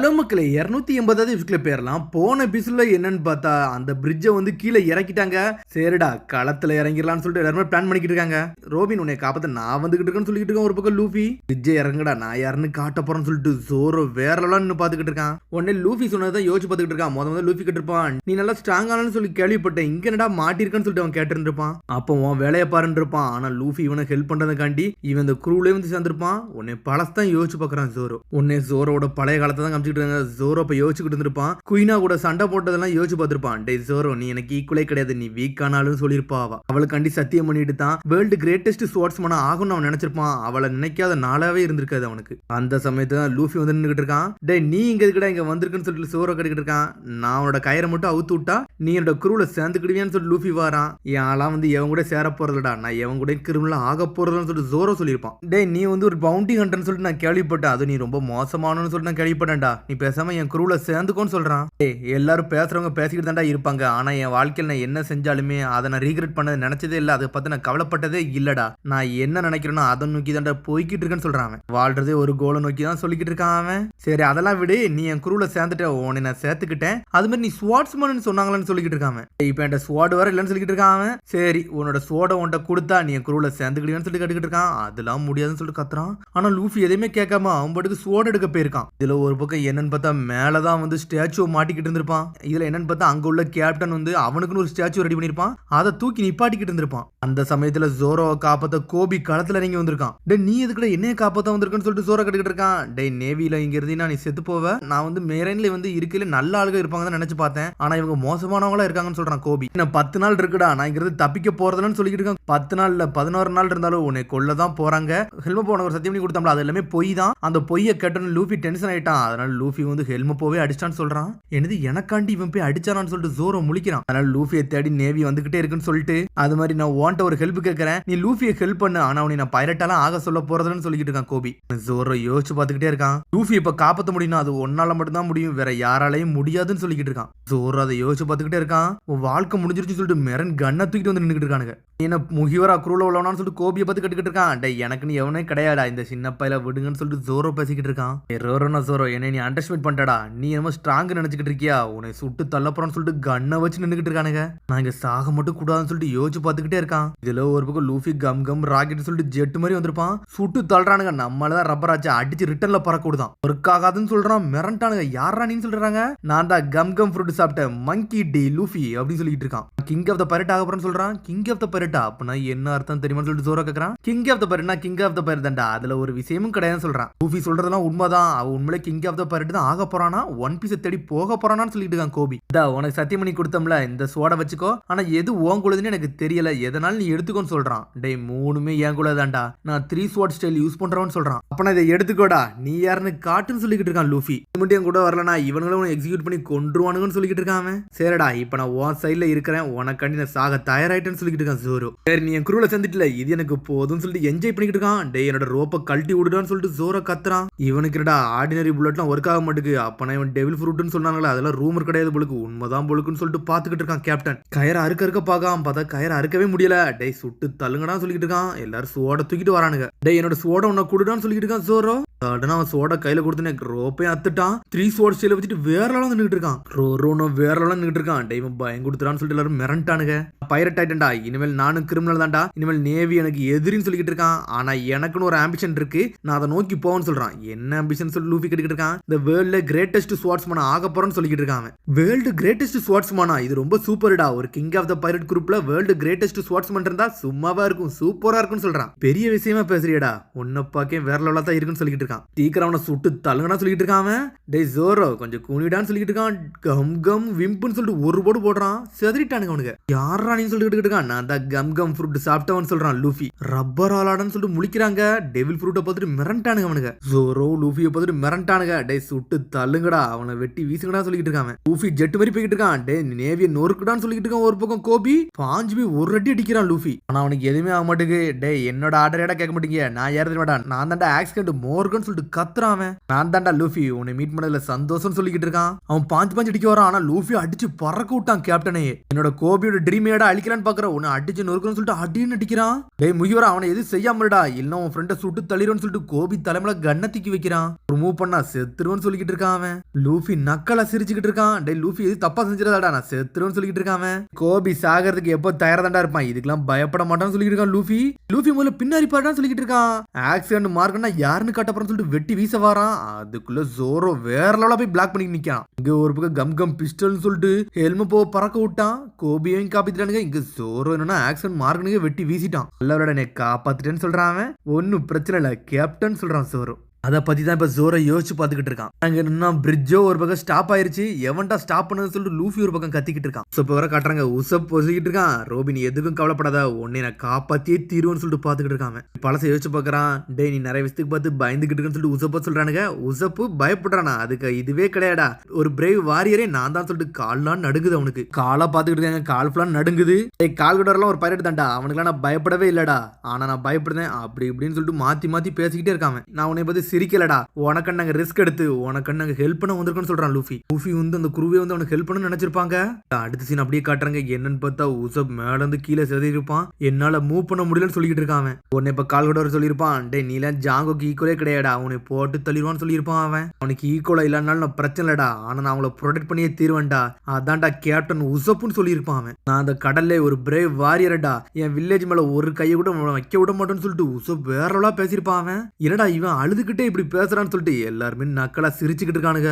Hello மக்களே 280வது எபிசோட்ல பேரலாம். போன எபிசோட்ல என்னன்னு பார்த்தா அந்த பிரிட்ஜை வந்து கீழே இறக்கிட்டாங்க. சரிடா களத்துல இறங்கிடலாம்னு சொல்லிட்டு எல்லாருமே பிளான் பண்ணிக்கிட்டு இருக்காங்க. ரோபின் உன்னை காப்பாத்த நான் வந்துகிட்டு இருக்கேன்னு சொல்லிட்டு இருக்கேன். ஒரு பக்கம் லூஃபி பிரிட்ஜை இறங்குடா நான் யாருன்னு காட்ட போறேன்னு சொல்லிட்டு ஜோரோ வேறலாம் நின்று பாத்துக்கிட்டு இருக்கான். உடனே லூஃபி சொன்னதான் யோசிச்சு பாத்துக்கிட்டு இருக்கான். முதல்ல லூஃபி கிட்ட இருப்பான், நீ நல்லா ஸ்ட்ராங்கானு சொல்லி கேள்விப்பட்டேன், இங்க என்னடா மாட்டிருக்கான்னு சொல்லிட்டு அவன் கேட்டு இருப்பான். அப்போ உன் வேலையை பாருன்னு இருப்பான். ஆனா லூஃபி இவனை ஹெல்ப் பண்றதுக்காண்டி இவன் இந்த குரூலே வந்து சேர்ந்திருப்பான். உன்னை பழசத்தான் யோசிச்சு பாக்குறான் ஜோரோ. உன்னை ஜோரோட பழைய காலத்தை தான் ஜோரோ இப்ப யோசிச்சுக்கிட்டு இருந்திருப்பான். குயினா கூட சண்டை போட்டதெல்லாம் யோசிச்சு பார்த்திருப்பான். டே ஜோரோ நீ எனக்கு ஈக்குவலே கிடையாது, நீ வீக் ஆனாலும் சொல்லியிருப்பா. அவளுக்காண்டி சத்தியம் பண்ணிட்டு தான் வேர்ல்டு கிரேட்டஸ்ட் ஸ்வாட்ஸ்மேனா ஆகும்னு அவன் நினைச்சிருப்பான். அவளை நினைக்காத நாளாவே இருந்திருக்காது அவனுக்கு. அந்த சமயத்துல லூஃபி வந்து நின்றுட்டு இருக்கான். டே நீ இங்க எதுக்குடா இங்க வந்திருக்குன்னு சொல்லிட்டு ஜோரோ கட்டிக்கிட்டு இருக்கான். நான் அவனோட கயிறை மட்டும் அவுத்து விட்டா நீ என்னோட குரூல சேர்ந்துக்கிடுவியான்னு சொல்லிட்டு லூஃபி வாரான். எல்லாம் வந்து எவன் கூட சேர போறதுடா, நான் எவன் கூட கிரிமினல் ஆக போறதுன்னு சொல்லிட்டு ஜோரோ சொல்லியிருப்பான். டே நீ வந்து ஒரு பவுண்டி ஹண்டர்னு சொல்லிட்டு நான் கேள்விப்பட்டேன், அது நீ ரொம்ப மோசமானு சொல்லிட்டு நான் கேள்விப்பட்டேன்டா, நீ பேசாம என் குரூல சேர்ந்துக்கோன்னு சொல்றான். எல்லாரும் பேசுறவங்க பேசிக்கிட்டு தான்டா இருப்பாங்க, ஆனா என் வாழ்க்கையில் நான் என்ன செஞ்சாலுமே அதை நான் ரீக்ரெட் பண்ணது நினைச்சதே இல்லை, அதை பத்தி நான் கவலைப்பட்டதே இல்லடா, நான் என்ன நினைக்கிறேனோ அதை நோக்கி தான்டா போய்கிட்டு இருக்கேன்னு சொல்றான். வாழ்றதே ஒரு கோலை நோக்கி தான் சொல்லிக்கிட்டு இருக்கான் அவன். சரி அதெல்லாம் விடு, நீ என் குரூல சேர்ந்துட்ட, உன்னை நான் சேர்த்துக்கிட்டேன், அது மாதிரி நீ ஸ்வாட்ஸ்மேன் சொன்னாங்களான்னு சொல்லிக்கிட்டு இருக்கான். இப்ப என் ஸ்வாட் வர இல்லைன்னு சொல்லிக்கிட்டு இருக்கான். சரி உன்னோட ஸ்வாட உன்ட்ட கொடுத்தா நீ என் குரூல சேர்ந்துக்கிடுவேன்னு சொல்லி கட்டுக்கிட்டு இருக்கான். அதெல்லாம் முடியாதுன்னு சொல்லிட்டு கத்துறான். ஆனா லூஃபி எதையுமே கேட்காம அவன் பாட்டுக்கு ஸ்வாட் எடுக்க போயிருக்கான். இதுல ஒரு பக்கம் என்னன்னு பார்த்தா மேலதான் வந்து ஸ்டாச்சு மாட்டிக்கிட்டு இருந்திருப்பான். இதுல என்னன்னு பார்த்தா அங்க உள்ள கேப்டன் வந்து அவனுக்குன்னு ஒரு ஸ்டாச்சு ரெடி பண்ணிருப்பான், அதை தூக்கி நிப்பாட்டிக்கிட்டு இருந்திருப்பான். அந்த சமயத்துல ஜோரோவை காப்பாத்த கோபி களத்துல இறங்கி வந்திருக்கான். டே நீ எதுக்குட என்னைய காப்பாத்த வந்திருக்குன்னு சொல்லிட்டு ஜோரோ கட்டுக்கிட்டு இருக்கான். டே நேவில இங்க இருந்தீங்கன்னா நீ செத்து போவ, நான் வந்து மெரைன்ல வந்து இருக்கல நல்ல ஆளுக இருப்பாங்கன்னு நினைச்சு பார்த்தேன், ஆனா இவங்க மோசமானவங்களா இருக்காங்கன்னு சொல்றான் கோபி. நான் 10 நாள் இருக்குடா, நான் இங்க இருந்து தப்பிக்க போறதுன்னு சொல்லிட்டு இருக்கான். 10 நாள்ல 11 நாள் இருந்தாலும் உன்னை கொல்லதான் போறாங்க. ஹெல்மெட் போன ஒரு சத்தியம் பண்ணி கொடுத்தாங்களா, அது எல்லாமே பொய் தான். அந்த பொய்யை கேட்டோன்னு லூஃபி டென்ஷன் ஆயிட்டான். அதனால லூஃபி வந்து ஹெல்மெட் போவே அடிச்சான்னு சொல்றான். என்னது எனக்காண்டி இவன் போய் அடிச்சானான்னு சொல்லிட்டு ஜோரோ முழிக்கிறான். அதனால லூஃபியை தேடி நேவி வந்துகிட்டே இருக்குன்னு சொல்லிட்டு அது மாதிரி நான் வாண்ட ஒரு ஹெல்ப் கேட்கறேன், நீ லூஃபியை ஹெல்ப் பண்ணு, ஆனா உன்னை நான் பைரட்டாலாம் ஆக சொல்ல போறதுன்னு சொல்லிட்டு இருக்கான் கோபி. ஜோரோ யோசிச்சு பார்த்துக்கிட்டே இருக்கான். லூஃபி இப்ப காப்பாற்ற முடியும், அது ஒன்னால மட்டும் தான் முடியும், வேற யாராலையும் முடியாதுன்னு சொல்லிக்கிட்டு இருக்கான். ஜோரோ அதை யோசிச்சு பார்த்துக்கிட்டே இருக்கான். உன் வாழ்க்கை முடிஞ்சிருச்சு சொல்லிட்டு மெரன் கண்ணை தூக்கிட்டு வந்து நின்றுட்டு இருக்கானுங்க. என்ன முகிவரா குரூல உள்ளவனான்னு சொல்லிட்டு கோபியை பார்த்து கட்டுக்கிட்டு இருக்கான். டே எனக்குன்னு எவனே கிடையாடா, இந்த சின்ன பையில விடுங்கன்னு சொல்லிட்டு ஜோரோ பேசிக்கிட்டு இருக்கான். ஜோரோ என்ன நீ அண்டர்ஸ்டிமேட் பண்ணிட்டடா, நீ என்னமோ ஸ்ட்ராங் நினைச்சுக்கிட்டு இருக்கியா, உன்னை சுட்டு தள்ளப்போறான்னு சொல்லிட்டு கண்ணை வச்சு நின்றுகிட்டு இருக்கானுங்க. நான் இங்க சாக மட்டும் கூடாதுன்னு சொல்லிட்டு யோசிச்சு பார்த்துக்கிட்டே இருக்கான். இதுல ஒரு பக்கம் லூஃபி கம் கம் ராக்கெட் சொல்லிட்டு ஜெட் மாதிரி வந்திருப்பான். சுட்டு தள்ளுறானுங்க. நம்மளதான் ரப்பர் ஆச்சு அடிச்சு ரிட்டர்ன்ல பறக்க விடுதான். ஒர்க் ஆகாதுன்னு சொல்றான். மிரண்டானுங்க. யாரா நீன்னு சொல்றாங்க. நான் தான் கம் கம் ஃப்ரூட் சாப்பிட்டேன் மங்கி டி லூஃபி அப்படின்னு சொல்லிட்டு இருக்கான். கிங் ஆஃப் த பைரட் ஆக போறேன்னு சொல்றான். கிங் ஆஃப் த பைரட்டா அப்படின்னா என்ன அர்த்தம் தெரியுமா சொல்லிட்டு ஜோரோ கேக்குறான். கிங் ஆஃப் த பைரட்னா கிங் ஆஃப் த பைரட் தான்டா, அதுல ஒரு விஷயமும் கிடையாதுன்னு சொல்றான். லூஃபி சொல்றதெல்லாம் உண்மைதான், அவன் உண்மையிலே கிங் ஆஃப் த பைரட் தான் ஆக போறானா, ஒன் பீஸை தேடி போக போறானான்னு சொல்லிட்டு இருக்கான் கோபி. உனக்கு சத்தியம் பண்ணி கொடுத்தோம்ல, இந்த சோட வச்சுக்கோ, ஆனா எது உன் குலதுன்னு எனக்கு தெரியல, எதனால நீ எடுத்துக்கோன்னு சொல்றான். டே மூணுமே என் குலதான்டா, நான் 3 ஸ்வாட் ஸ்டைல் யூஸ் பண்றவன்னு சொல்றான். அப்ப இதை எடுத்துக்கோடா, நீ யாருன்னு காட்டுன்னு சொல்லிக்கிட்டு இருக்கான் லூஃபி. மட்டும் கூட வரலனா இவங்களும் எக்ஸிக்யூட் பண்ணி கொன்றுவானுங்கன்னு சொல்லிக்கிட்டு இருக்கான். சரிடா இப்ப நான் உன் சைட்ல இருக்கிறேன், உனக்காண்டி நான் சாக தயாராயிட்டேன்னு சொல்லிக்கிட்டு இருக்கான் ஜோரோ. சரி நீ என் குரூல சேர்ந்துட்டுல, இது எனக்கு போதும்னு சொல்லிட்டு என்ஜாய் பண்ணிக்கிட்டு இருக்கான். டே என்னோட ரோப்பை கழட்டி விடுடான்னு சொல்லிட்டு ஜோரோ கத்துறான். இவனுக்குடா ஆர்டினரி புல்லட்லாம் ஒர்க் ஆக மாட்டுக்கு, அப்ப இவன் டெவில் ஃப்ரூட்னு சொன்னாங்களா, அதெல்லாம் ரூமர் கிடையாது பொழுக்கு, உண்மைதான் பொழுக்குன்னு சொல்லிட்டு பாத்துக்கிட்டு இருக்கான் கேப்டன். கயிறு அறுக்க பாக்காம பார்த்தா கயிறு அறுக்கவே முடியல. டே சுட்டு தள்ளுங்கடா சொல்லிக்கிட்டு இருக்கான். எல்லாரும் சோட தூக்கிட்டு வரானுங்க. டே என்னோட சோட உன்ன குடுடான்னு சொல்லிக்கிட்டு இருக்கான் ஜோரோ. அவன் சோட கையில கொடுத்து ரோப்பையும் அத்துட்டான். 3 ஸ்வாட் ஸ்டைல வச்சுட்டு வேறலாம் நின்றுட்டு இருக்கான். ரோனோ வேறலாம் நின்றுட்டு இருக்கான். டே பயம் கொடுத்துறான்னு சொல்லிட்டு எல்லாரும் மிரண்டானுங்க. பைரட் ஆயிட்டா, இனிமேல் நானும் கிரிமினல் தான்டா, இனிமேல் நேவி எனக்கு எதிரின்னு சொல்லிக்கிட்டு இருக்கான். ஆனா எனக்குன்னு ஒரு ஆம்பிஷன் இருக்கு, நான் அதை நோக்கி போவேன்னு சொல்றான். என்ன ஆம்பிஷன் சொல்லி லூஃபி கேட்டுக்கிட்டு இருக்கான். இந்த வேர்ல்ட்ல கிரேட்டஸ்ட் ஸ்வாட்ஸ்மேனா ஆக போறேன்னு சொல்லிக்கிட்டு இருக்கான். வேர்ல்டு கிரேட்டஸ்ட் ஸ்வாட்ஸ்மேனா, இது ரொம்ப சூப்பர்டா, ஒரு கிங் ஆஃப் த பைரட் குரூப்ல வேர்ல்டு கிரேட்டஸ்ட் ஸ்வாட்ஸ்மேன் இருந்தா சும்மாவா இருக்கும், சூப்பரா இருக்கும்னு சொல்றான். பெரிய விஷயமா பேசுறியடா, உன்ன பாக்க வேற லெவலா தான் இருக்குன்னு சொல்லிட்டு இருக்கான். சீக்கிரம் அவனை சுட்டு தள்ளுங்கடா சொல்லிட்டு இருக்கான். டே ஜோரோ கொஞ்சம் கூனிடான்னு சொல்லிட்டு இருக்கான். கம் கம் விம்புன்னு சொல்லிட்டு ஒரு போடு போடுறான். செதறிட்டானுங்க அவனுக்கு. யாரா நீ சொல்லிட்டு இருக்கான். நான் தான் கம் கம் ஃப்ரூட் சாப்பிட்டவன்னு சொல்றான் லூஃபி. ரப்பர் ஆலாடன்னு சொல்லிட்டு முழிக்கிறாங்க. டெவில் ஃப்ரூட்டை பார்த்துட்டு மிரண்டானுங்க அவனுங்க. ஜோரோ லூஃபியை பார்த்துட்டு மிரண்டானுங்க. டே சுட்டு தள்ளுங்கடா, அவனை வெட்டி வீசுங்கடா சொல்லிட்டு இருக்கான். லூஃபி ஜெட் மாதிரி போய்கிட்டு இருக்கான். டே நேவிய நொறுக்குடான்னு சொல்லிட்டு இருக்கான். ஒரு பக்கம் கோபி பாஞ்சு போய் ஒரு அடி அடிக்கிறான் லூஃபி. ஆனா அவனுக்கு எதுவுமே ஆக மாட்டேங்குது. டே என்னோட ஆர்டர் கேட்க மாட்டீங்க, நான் ஏறது வேண்டாம், நான் தான்டா ஆக்சிடென்ட் மோர்கன் கொள்ளுவேன்னு சொல்லிட்டு கத்துறான் அவன். நான் தான்டா லூஃபி, உன்னை மீட் பண்ணதுல சந்தோஷம் சொல்லிக்கிட்டு இருக்கான். அவன் பாஞ்சு அடிக்க வரான். ஆனா லூஃபி அடிச்சு பறக்க விட்டான் கேப்டனே. என்னோட கோபியோட ட்ரீமேடா அழிக்கலான்னு பாக்குற உன்னை அடிச்சு நொறுக்கணும்னு சொல்லிட்டு அடின்னு அடிக்கிறான். டேய் முகிவரா, அவனை எது செய்யாமடா, இல்ல உன் ஃப்ரெண்ட சுட்டு தள்ளிடுன்னு சொல்லிட்டு கோபி தலைமையில கண்ணை தூக்கி வைக்கிறான். ஒரு மூவ் பண்ணா செத்துருவன்னு சொல்லிக்கிட்டு இருக்கான் அவன். லூஃபி நக்கலா சிரிச்சுக்கிட்டு இருக்கான். டேய் லூஃபி எது தப்பா செஞ்சிடாடா, நான் செத்துருவன்னு சொல்லிக்கிட்டு இருக்கான் அவன். கோபி சாகிறதுக்கு எப்போ தயாரதாண்டா இருப்பான், இதுக்கெல்லாம் பயப்பட மாட்டான்னு சொல்லிட்டு இருக்கான் லூஃபி. லூஃபி முதல்ல பின்னாடி பாடான்னு சொல்லிக்கிட்டு இருக்கான். ஆக்சிடென்ட் மார்க்னா யாருன்னு காட்டப்பறன்னு சொல்லிட்டு வெட்டி வீச வாரான். அதுக்குள்ள ஜோரோ வேற லெவலா போய் பிளாக் பண்ணி நிக்கான். இங்க ஒரு பக்கம் கம் கம் பிஸ்டல்னு சொல்லிட்டு ஹெல்மெட் போ பறக்க விட்டான். கோபியையும் காப்பாத்திட்டானுங்க. இங்க ஜோரோ என்னன்னா ஆக்சிடென்ட் மார்க்னுங்க வெட்டி வீசிட்டான். நல்லவரோட என்னை காப்பாத்திட்டேன்னு சொல்றான் அவன். ஒன்னும் பிரச்சனை இல்ல கேப்டன் சொல்றான் ஜோரோ. அதை பத்தி தான் இப்ப ஜோரோ யோசிச்சு பாத்துக்கிட்டு இருக்கான். அங்க என்னன்னா பிரிட்ஜோ ஒரு பக்கம் ஸ்டாப் ஆயிருச்சு. எவன்டா ஸ்டாப் பண்ணது சொல்லிட்டு லூஃபி ஒரு பக்கம் கத்திக்கிட்டு இருக்கான். உசப் வர காட்டுறாங்க. உசப் பொசிக்கிட்டு இருக்கான். ரோபின் எதுக்கும் கவலைப்படாத, உன்னை நான் காப்பாத்தியே தீருவோன்னு சொல்லிட்டு பாத்துக்கிட்டு இருக்கான். பழச யோசிச்சு பாக்குறான். டே நீ நிறைய விஷயத்துக்கு பார்த்து பயந்துகிட்டு இருக்குன்னு சொல்லிட்டு உசப்ப சொல்றானுங்க. உசப்பு பயப்படுறானா, அதுக்கு இதுவே கிடையாடா, ஒரு பிரேவ் வாரியரே நான் தான் சொல்லிட்டு கால்லாம் நடுங்குது அவனுக்கு. காலா பாத்துக்கிட்டு இருக்காங்க. கால் ஃபுல்லா நடுங்குது. கால் கிட்ட ஒரு பைரட் தான்டா, அவனுக்குலாம் நான் பயப்படவே இல்லடா, ஆனா நான் பயப்படுறேன் அப்படி இப்படின்னு சொல்லிட்டு மாத்தி மாத்தி பேசிக்கிட்டே இருக்காங்க. நான் உன்னை பத்தி சிரிக்கலடா, உனக்கு நாங்க ரிஸ்க் எடுத்து உனக்கு நாங்க ஹெல்ப் பண்ண வந்திருக்கோம்னு சொல்றான் லூஃபி. லூஃபி வந்து அந்த குருவே வந்து அவனுக்கு ஹெல்ப் பண்ண நினைச்சிருப்பாங்க. அடுத்த சீன் அப்படியே காட்டுறாங்க. என்னன்னு பார்த்தா உசப் மேல இருந்து கீழே செதறி இருப்பான். என்னால மூவ் பண்ண முடியலன்னு சொல்லிட்டு இருக்கான் அவன். உன்னை இப்ப கால் கூட சொல்லியிருப்பான். டே நீலாம் ஜாங்கோக்கு ஈக்குவலே கிடையாடா, அவனை போட்டு தள்ளிடுவான்னு சொல்லியிருப்பான் அவன். அவனுக்கு ஈக்குவலா இல்லைனாலும் நான் பிரச்சனை இல்லடா, ஆனா நான் அவங்கள ப்ரொடெக்ட் பண்ணியே தீர்வேன்டா, அதான்டா கேப்டன் உசப்புன்னு சொல்லியிருப்பான் அவன். நான் அந்த கடல்ல ஒரு பிரேவ் வாரியரடா, என் வில்லேஜ் மேல ஒரு கையை கூட வைக்க விட மாட்டேன்னு சொல்லிட்டு உசப் வேறவளா பேசியிருப்பான் அவன். என்னடா இவன் அழுதுகிட்டே இப்படி பேசுறான்னு சொல்லிட்டு எல்லாருமே நக்கலா சிரிச்சுக்கிட்டு இருக்கானுங்க.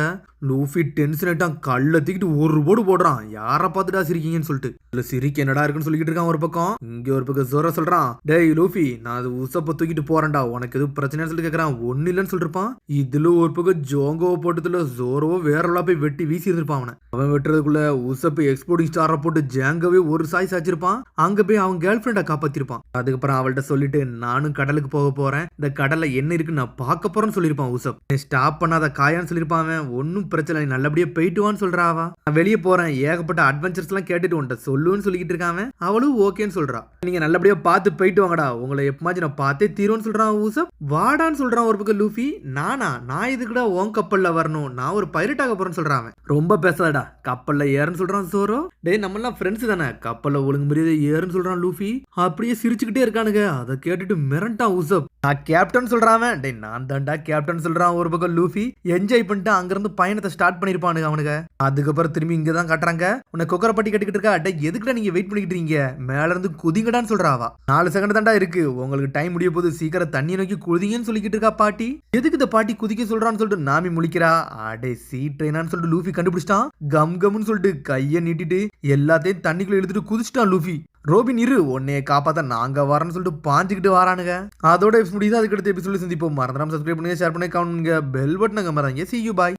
லூஃபி டென்ஷன் ஆயிட்டான். கல்ல தூக்கிட்டு ஒரு போடு போடுறான். யார பாத்துட்டா சிரிக்கீங்கன்னு சொல்லிட்டு. இல்ல சிரிக்க என்னடா இருக்குன்னு சொல்லிட்டு இருக்கான் ஒரு பக்கம். இங்க ஒரு பக்கம் ஜோரா சொல்றான். டேய் லூஃபி, நான் அது உசப்ப தூக்கிட்டு போறேன்டா, உனக்கு எதுவும் பிரச்சனைன்னு சொல்லி கேக்குறான். ஒண்ணு இல்லன்னு சொல்லிருப்பான். இதுல ஒரு பக்கம் ஜோங்கோவை போட்டதுல ஜோரோவோ வேறவளா போய் வெட்டி வீசி இருந்திருப்பான் அவனை. அவன் வெட்டுறதுக்குள்ள உசப்பு எக்ஸ்போர்டிங் ஸ்டார போட்டு ஜாங்கவே ஒரு சாய் சாச்சிருப்பான். அங்க போய் அவன் கேர்ள் ஃபிரெண்டா காப்பாத்திருப்பான். அதுக்கப்புறம் அவள்கிட்ட சொல்லிட்டு நானும் கடலுக்கு போக போறேன், இந்த கடல்ல என்ன இருக்குன்னு நான் பார்க்க போறேன்னு சொல்லிருப்பான் உசப். ஸ்டாப் பண்ணாத காயான்னு சொல்லிருப்பான். ஒன்னும் பிரச்சனை, நீ நல்லபடியா போயிட்டு வான்னு சொல்றாவா. நான் வெளியே போறேன், ஏகப்பட்ட அட்வென்ச்சர்ஸ் எல்லாம் கேட்டுட்டு உன்ட்ட சொல்லுன்னு சொல்லிட்டு இருக்காங்க. அவளும் ஓகேன்னு சொல்றா. நீங்க நல்லபடியா பார்த்து போயிட்டு வாங்கடா, உங்களை எப்பமாச்சும் நான் பார்த்தே தீரும்னு சொல்றான் உசப். வாடான்னு சொல்றான் ஒரு பக்கம் லூஃபி. நான் இதுக்குடா உன் கப்பல்ல வரணும், நான் ஒரு பைரட்டாக போறேன்னு சொல்றான். ரொம்ப பேசாதடா, கப்பல்ல ஏறுன்னு சொல்றான் சோரோ. டேய் நம்ம எல்லாம் ஃப்ரெண்ட்ஸ் தானே, கப்பல்ல ஒழுங்கு மரியாதை ஏறுன்னு சொல்றான் லூஃபி. அப்படியே சிரிச்சுக்கிட்டே இருக்கானுங்க. அதை கேட்டுட்டு மிரண்டான் உசப். நான் கேப்டன் சொல்றான். டேய் நான் தான்டா கேப்டன் சொல்றான் ஒரு பக்கம் லூஃபி. என்ஜாய் பண்ணிட்டு அங்கிருந்து பயணத்தை ஸ்டார்ட் பண்ணிருப்பானுங்க அவனுங்க. அதுக்கப்புறம் திரும்பி இங்கதான் காட்டுறாங்க. உன்னை கொக்கரப்பட்டி கட்டிக்கிட்டு இருக்கா. டே எதுக்குடா நீங்க வெயிட் பண்ணிக்கிட்டு இருக்கீங்க, மேல இருந்து குதிங்கடான்னு சொல்றாவா. 4 செகண்ட் தான்டா இருக்கு, உங்களுக்கு டைம் முடிய போது, சீக்கிரம் தண்ணி நோக்கி குதிங்கன்னு சொல்லிக்கிட்டு இருக்கா பாட்டி. எதுக்கு இந்த பாட்டி குதிக்க சொல்றான்னு சொல்லிட்டு நாமி முழிக்கிறா. அடே சீ ட்ரெயினான்னு சொல்லிட்டு லூஃபி கண்டுபிடிச்சிட்டான். கம் கம்னு சொல்லிட்டு கையை நீட்டிட்டு எல்லாத்தையும் தண்ணிக்குள்ள இழுத்துட்டு குதிச்சிட்டான் லூஃபி. ரோபின் இரு, உன்னைய காப்பாத்த நாங்க வரேன்னு சொல்லிட்டு பாஞ்சுக்கிட்டு வரானுங்க. அதோட முடியுது. அதுக்கடுத்து எபிசோட சந்திப்போம். மறந்துடாம சப்ஸ்கிரைப் பண்ணுங்க, ஷேர் பண்ணுங்க, கமெண்ட் பண்ணுங்க, பெல் பட்டனை மறந்துங்க. See you, bye.